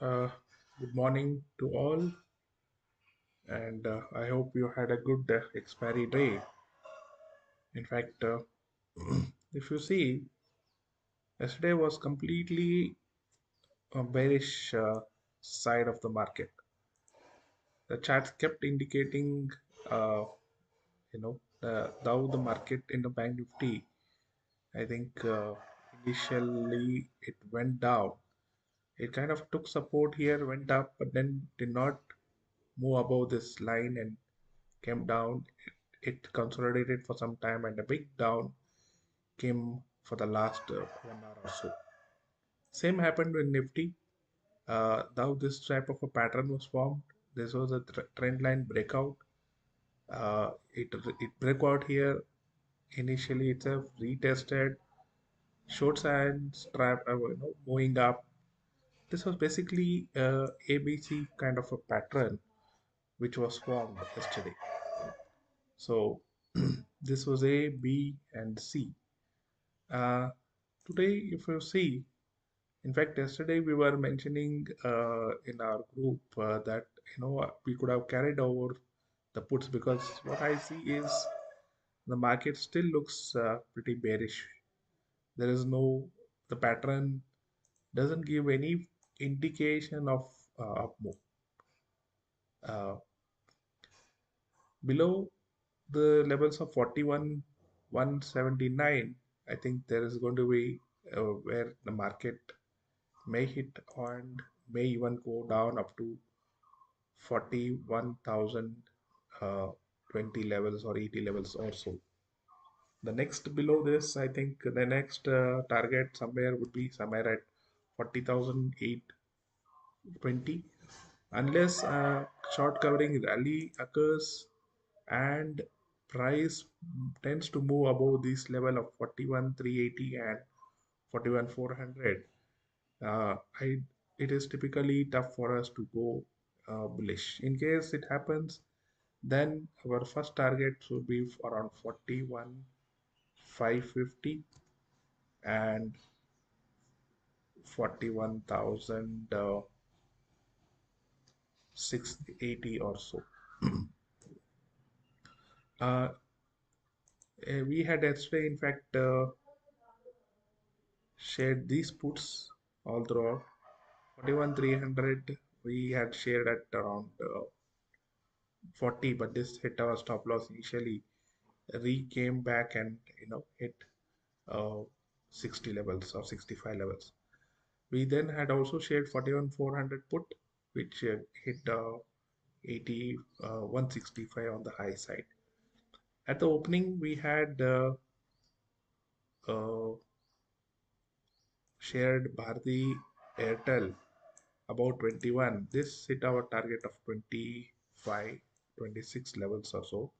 Uh, Good morning to all, and I hope you had a good expiry day. In fact, if you see, yesterday was completely a bearish side of the market. The charts kept indicating, how the market in the Bank Nifty. I think initially it went down. It kind of took support here, went up, but then did not move above this line and came down. It consolidated for some time, and a big down came for the last 1 hour or so. Same happened with Nifty. Now this type of a pattern was formed. This was a trend line breakout. It broke out here. Initially, itself retested, short signs, trap, moving up. This was basically ABC kind of a pattern which was formed yesterday. So this was A, B, and C. Uh, Today, if you see, in fact, yesterday we were mentioning in our group that we could have carried over the puts, because what I see is the market still looks pretty bearish. There is no The pattern doesn't give any indication of up move. Uh, Below the levels of 41 179, I think there is going to be where the market may hit and may even go down up to 41,020 levels or 80 levels or so. The next below this, I think the next target somewhere would be somewhere at 40,820, unless short covering rally occurs and price tends to move above this level of 41,380 and 41,400. I It is typically tough for us to go bullish. In case it happens, then our first target should be around 41,550 and 41,680 or so. uh, we had yesterday, in fact, shared these puts all throughout. 41,300 we had shared at around 40, but this hit our stop loss initially. Re came back and hit uh, 60 levels or 65 levels. We then had also shared 41,400 put, which hit 80 165 on the high side. At the opening, we had uh, shared Bharti Airtel about 21. This hit our target of 25, 26 levels or so.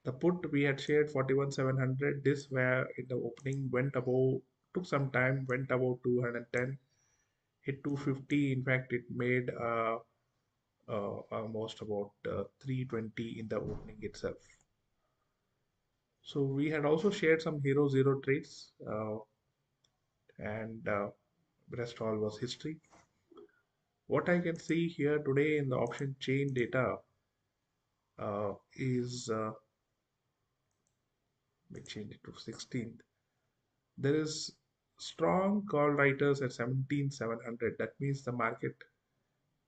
The put we had shared 41,700. This where in the opening went above, took some time, went above 210, hit 250. In fact, it made almost about 320 in the opening itself. So we had also shared some hero zero trades, and rest all was history. What I can see here today in the option chain data is let me change it to 16th. There is strong call writers at 17,700. That means the market,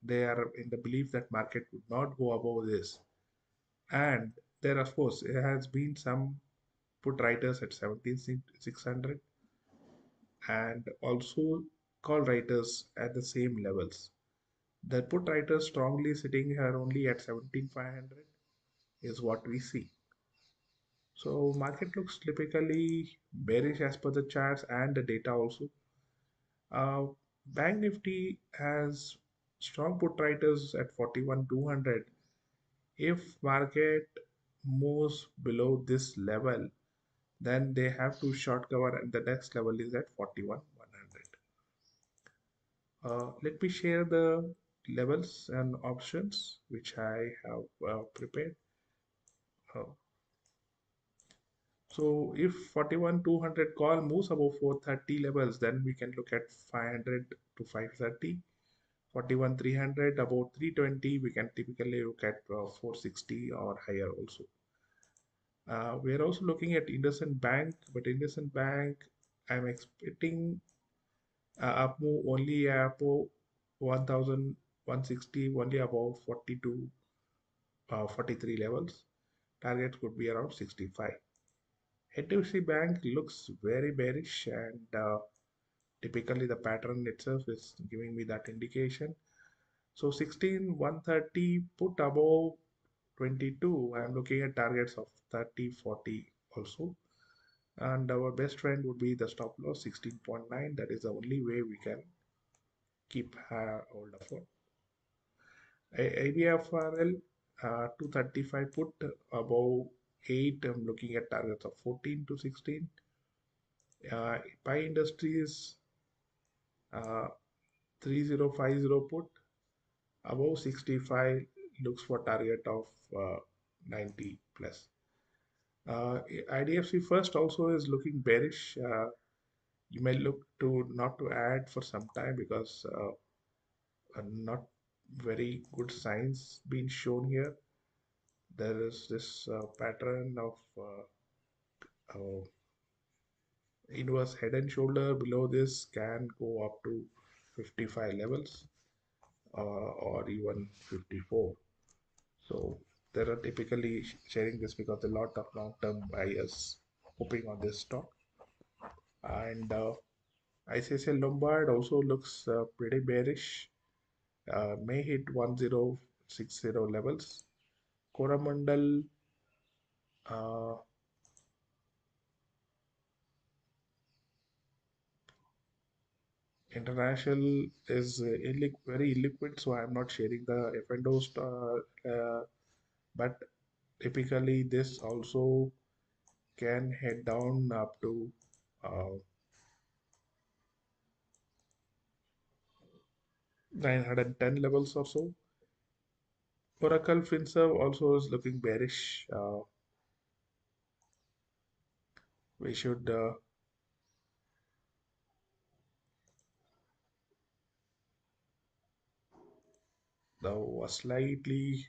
they are in the belief that market would not go above this. And there, of course, there has been some put writers at 17,600 and also call writers at the same levels. The put writers strongly sitting here only at 17,500 is what we see. So market looks typically bearish as per the charts and the data also. Uh, Bank Nifty has strong put writers at 41,200. If market moves below this level, then they have to short cover, and the next level is at 41,100. Let me share the levels and options which I have prepared. Uh, so if 41,200 call moves above 430 levels, then we can look at 500 to 530. 41 300, about 320 we can typically look at 460 or higher also. We are also looking at IndusInd Bank, but IndusInd Bank I'm expecting up move only above 1160, only above 42 43 levels. Target could be around 65. HDFC Bank looks very bearish, and typically the pattern itself is giving me that indication. So 16 130 put above 22. I'm looking at targets of 30 40 also. And our best trend would be the stop loss 16.9. That is the only way we can keep hold of it. ADFRL 235 put above 8. I'm looking at targets of 14 to 16. Pi Industries 3050 put above 65, looks for target of 90 plus. IDFC First also is looking bearish. You may look to not to add for some time because not very good signs being shown here. There is this pattern of inverse head and shoulder. Below this can go up to 55 levels or even 54. So there are typically sharing this because a lot of long-term buyers hoping on this stock. And ICICI Lombard also looks pretty bearish. May hit 1060 levels. Coromandel International is very illiquid, so I'm not sharing the F&O but typically this also can head down up to 910 levels or so. Oracle FinServ also is looking bearish. We should now slightly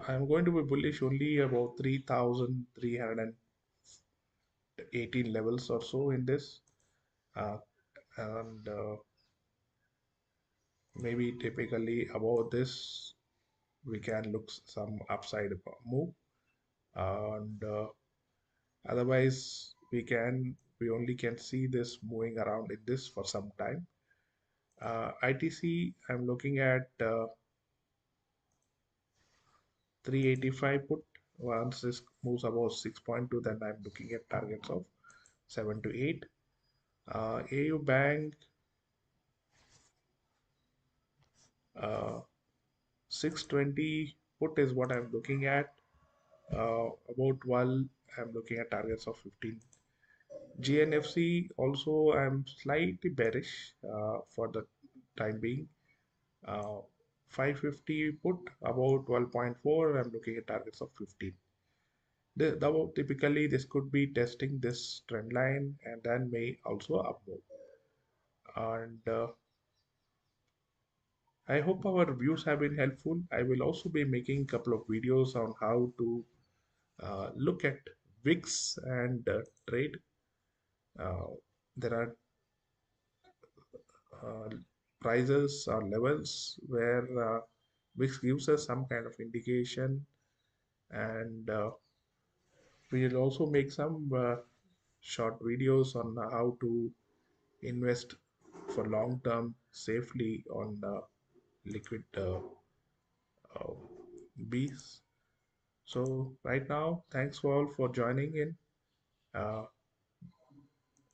I'm going to be bullish only about 3,318 levels or so in this, and maybe typically above this we can look some upside move, and otherwise we only can see this moving around in this for some time. ITC I'm looking at 385 put. Once this moves above 6.2, then I'm looking at targets of 7 to 8. AU Bank 620 put is what I'm looking at. About 12, I'm looking at targets of 15. GNFC also I'm slightly bearish for the time being. 550 put about 12.4. I'm looking at targets of 15. Typically this could be testing this trend line and then may also up move. And I hope our views have been helpful. I will also be making a couple of videos on how to look at VIX and trade. There are prices or levels where VIX gives us some kind of indication, and we will also make some short videos on how to invest for long term safely on liquid uh, Bs. So right now, thanks all for joining in, uh,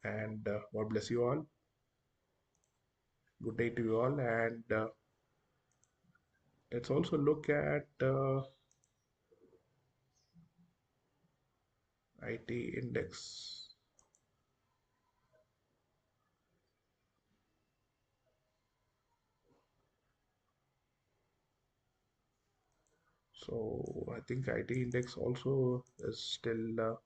and God bless you all. Good day to you all, and let's also look at IT index. So I think IT index also is still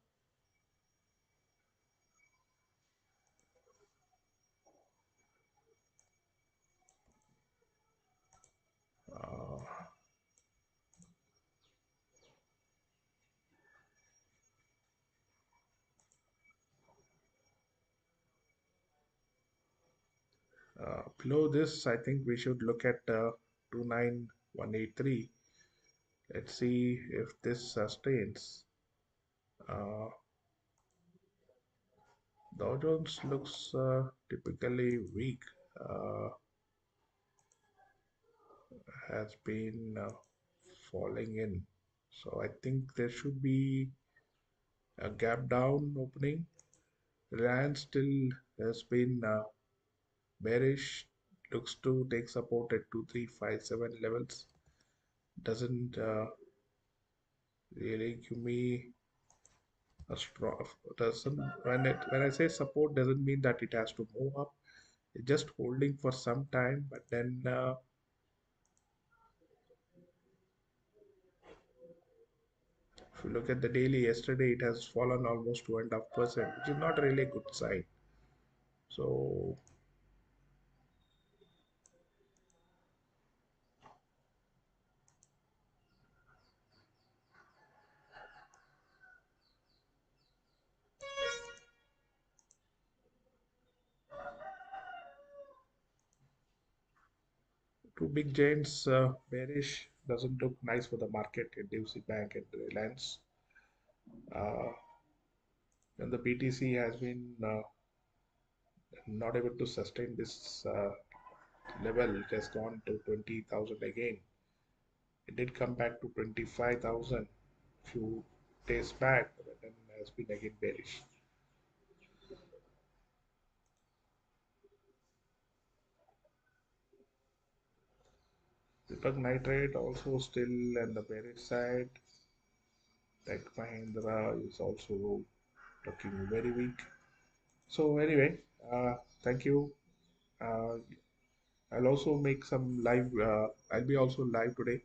uh, below this. I think we should look at 29183. Let's see if this sustains. Uh, Dow Jones looks typically weak. Uh, has been falling in. So I think there should be a gap down opening. Reliance still has been bearish. Looks to take support at 2357 levels. Doesn't really give me a strong. Doesn't when I say support doesn't mean that it has to move up. It's just holding for some time, but then if you look at the daily, yesterday it has fallen almost 2.5%, which is not really a good sign. So two big giants bearish doesn't look nice for the market. NBFC Bank and Reliance. Uh, and the BTC has been not able to sustain this level. It has gone to 20,000 again. It did come back to 25,000 few days back, but then has been again bearish. Deepak Nitrate also still on the bearish side. Tech Mahindra is also looking very weak. So anyway, thank you. Uh, I'll also make some live. I'll be also live today